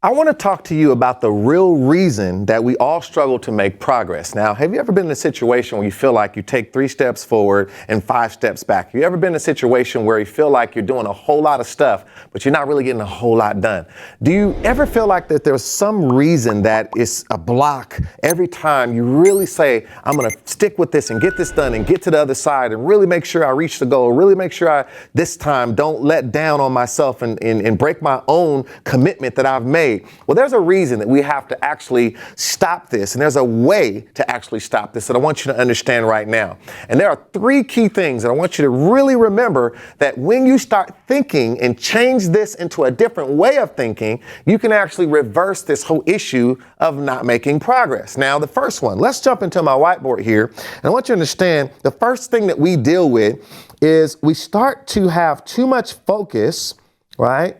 I want to talk to you about the real reason that we all struggle to make progress. Now, have you ever been in a situation where you feel like you take 3 steps forward and 5 steps back? Have you ever been in a situation where you feel like you're doing a whole lot of stuff, but you're not really getting a whole lot done? Do you ever feel like that there's some reason that is a block every time you really say, I'm going to stick with this and get this done and get to the other side and really make sure I reach the goal, really make sure I this time don't let down on myself and break my own commitment that I've made? Well, there's a reason that we have to actually stop this, and there's a way to actually stop this that I want you to understand right now. And there are 3 key things that I want you to really remember, that when you start thinking and change this into a different way of thinking, you can actually reverse this whole issue of not making progress. Now, the first one, let's jump into my whiteboard here. And I want you to understand the first thing that we deal with is we start to have too much focus, right,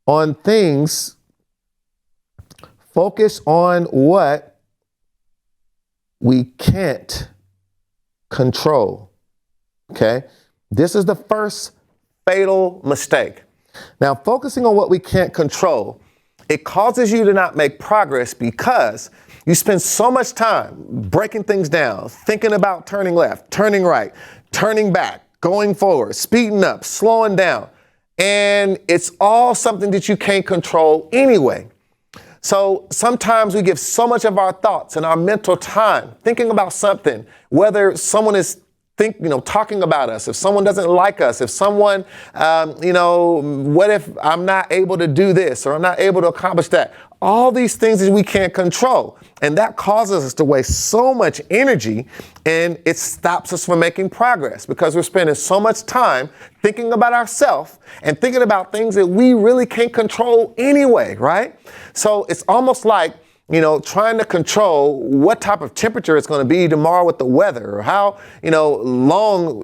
on things. Focus on what we can't control. Okay? This is the first fatal mistake. Now, focusing on what we can't control, it causes you to not make progress because you spend so much time breaking things down, thinking about turning left, turning right, turning back, going forward, speeding up, slowing down. And it's all something that you can't control anyway. So sometimes we give so much of our thoughts and our mental time thinking about something, whether someone is talking about us, if someone doesn't like us, if someone, what if I'm not able to do this or I'm not able to accomplish that? All these things that we can't control. And that causes us to waste so much energy, and it stops us from making progress because we're spending so much time thinking about ourselves and thinking about things that we really can't control anyway, right? So it's almost like, trying to control what type of temperature it's going to be tomorrow with the weather, or how, long,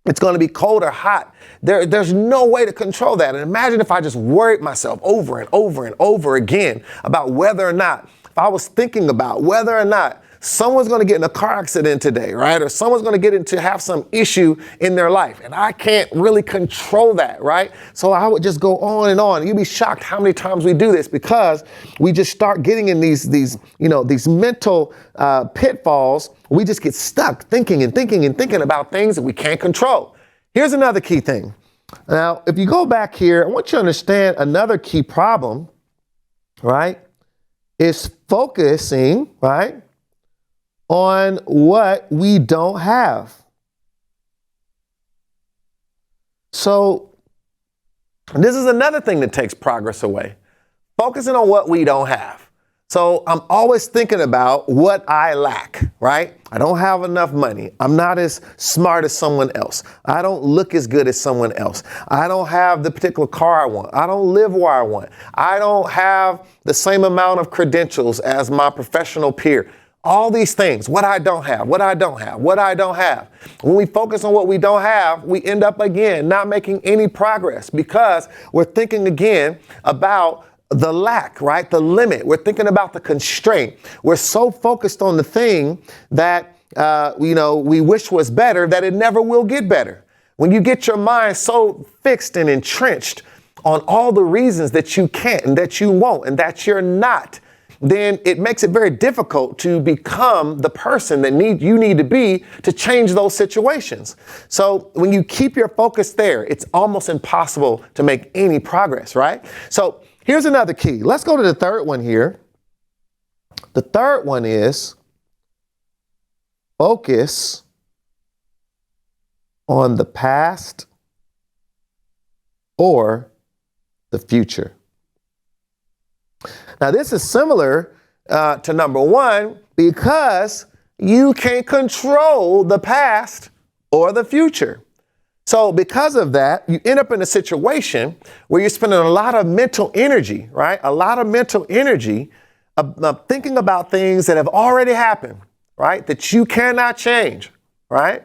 it's going to be cold or hot. There's no way to control that. And imagine if I just worried myself over and over and over again about whether or not, if I was thinking about whether or not someone's going to get in a car accident today, right? Or someone's going to have some issue in their life. And I can't really control that, right? So I would just go on and on. You'd be shocked how many times we do this because we just start getting in these mental pitfalls. We just get stuck thinking about things that we can't control. Here's another key thing. Now, if you go back here, I want you to understand another key problem, right? Is focusing, right, on what we don't have. So this is another thing that takes progress away. Focusing on what we don't have. So I'm always thinking about what I lack, right? I don't have enough money. I'm not as smart as someone else. I don't look as good as someone else. I don't have the particular car I want. I don't live where I want. I don't have the same amount of credentials as my professional peer. All these things, what I don't have. When we focus on what we don't have, we end up again not making any progress because we're thinking again about the lack, right? The limit. We're thinking about the constraint. We're so focused on the thing that, we wish was better that it never will get better. When you get your mind so fixed and entrenched on all the reasons that you can't and that you won't and that you're not, then it makes it very difficult to become the person that you need to be to change those situations. So when you keep your focus there, it's almost impossible to make any progress, right? So here's another key. Let's go to the third one here. The third one is focus on the past or the future. Now, this is similar to number one because you can't control the past or the future. So because of that, you end up in a situation where you're spending a lot of mental energy, right? A lot of mental energy thinking about things that have already happened, right? That you cannot change, right?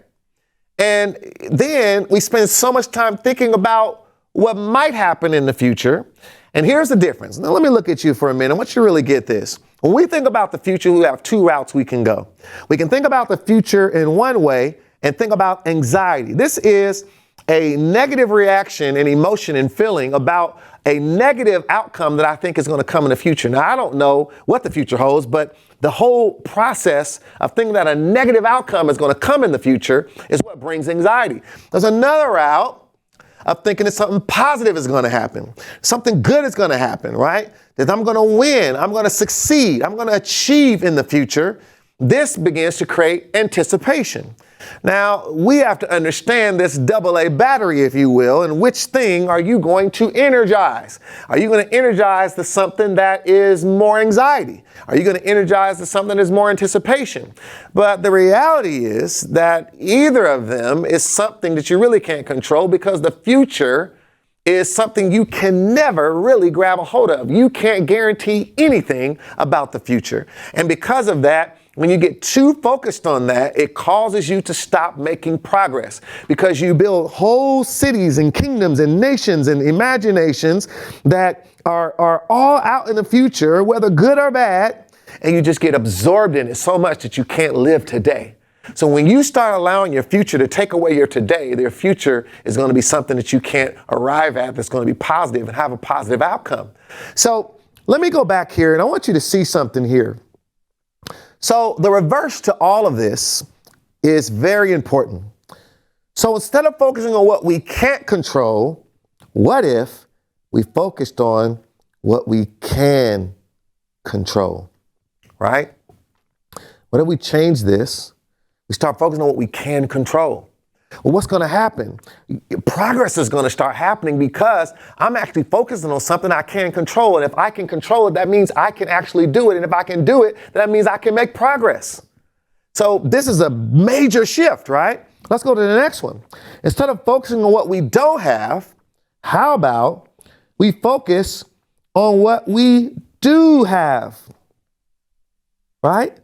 And then we spend so much time thinking about what might happen in the future. And here's the difference. Now, let me look at you for a minute. I want you to really get this. When we think about the future, we have 2 routes we can go. We can think about the future in one way and think about anxiety. This is a negative reaction and emotion and feeling about a negative outcome that I think is going to come in the future. Now, I don't know what the future holds, but the whole process of thinking that a negative outcome is going to come in the future is what brings anxiety. There's another route of thinking that something positive is going to happen. Something good is going to happen, right? That I'm going to win. I'm going to succeed. I'm going to achieve in the future. This begins to create anticipation. Now, we have to understand this AA battery, if you will, and which thing are you going to energize? Are you going to energize the something that is more anxiety? Are you going to energize the something that is more anticipation? But the reality is that either of them is something that you really can't control, because the future is something you can never really grab a hold of. You can't guarantee anything about the future. And because of that, when you get too focused on that, it causes you to stop making progress, because you build whole cities and kingdoms and nations and imaginations that are all out in the future, whether good or bad, and you just get absorbed in it so much that you can't live today. So when you start allowing your future to take away your today, their future is going to be something that you can't arrive at that's going to be positive and have a positive outcome. So let me go back here, and I want you to see something here. So the reverse to all of this is very important. So instead of focusing on what we can't control, what if we focused on what we can control, right? What if we change this? We start focusing on what we can control. Well, what's going to happen? Progress is going to start happening because I'm actually focusing on something I can control. And if I can control it, that means I can actually do it. And if I can do it, that means I can make progress. So this is a major shift, right? Let's go to the next one. Instead of focusing on what we don't have, how about we focus on what we do have, right?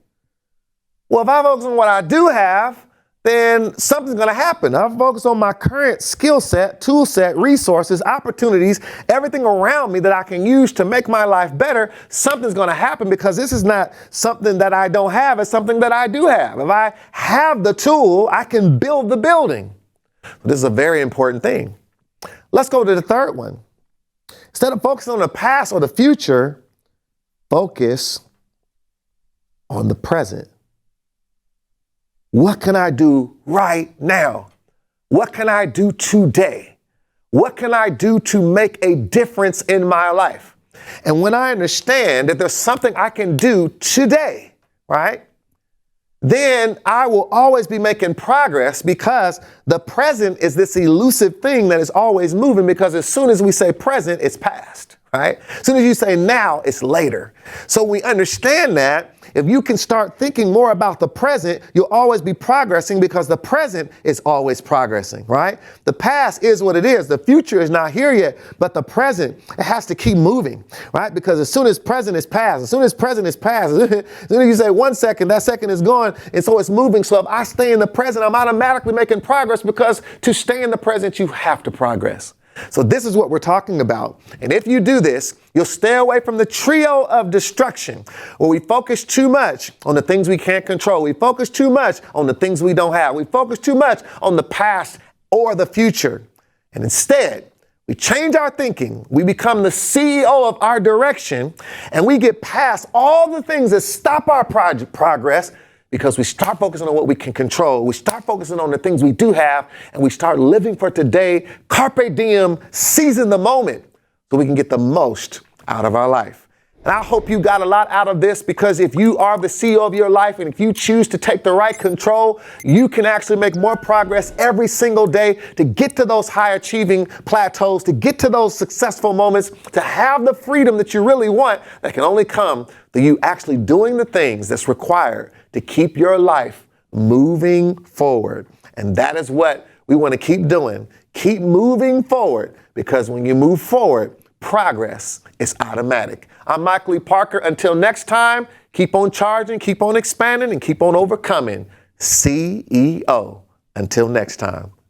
Well, if I focus on what I do have, then something's going to happen. I'll focus on my current skill set, tool set, resources, opportunities, everything around me that I can use to make my life better. Something's going to happen, because this is not something that I don't have. It's something that I do have. If I have the tool, I can build the building. This is a very important thing. Let's go to the third one. Instead of focusing on the past or the future, focus on the present. What can I do right now? What can I do today? What can I do to make a difference in my life? And when I understand that there's something I can do today, right, then I will always be making progress, because the present is this elusive thing that is always moving, because as soon as we say present, it's past, right? As soon as you say now, it's later. So we understand that if you can start thinking more about the present, you'll always be progressing, because the present is always progressing, right? The past is what it is. The future is not here yet, but the present, it has to keep moving, right? Because as soon as present is past, as soon as present is past, as soon as you say 1 second, that second is gone, and so it's moving. So if I stay in the present, I'm automatically making progress, because to stay in the present, you have to progress. So this is what we're talking about. And if you do this, you'll stay away from the trio of destruction, where we focus too much on the things we can't control. We focus too much on the things we don't have. We focus too much on the past or the future. And instead, we change our thinking. We become the CEO of our direction, and we get past all the things that stop our progress, because we start focusing on what we can control. We start focusing on the things we do have, and we start living for today. Carpe diem, seize the moment, so we can get the most out of our life. And I hope you got a lot out of this, because if you are the CEO of your life, and if you choose to take the right control, you can actually make more progress every single day to get to those high achieving plateaus, to get to those successful moments, to have the freedom that you really want, that can only come through you actually doing the things that's required to keep your life moving forward. And that is what we want to keep doing. Keep moving forward, because when you move forward, progress is automatic. I'm Michael E. Parker. Until next time, keep on charging, keep on expanding, and keep on overcoming. CEO. Until next time.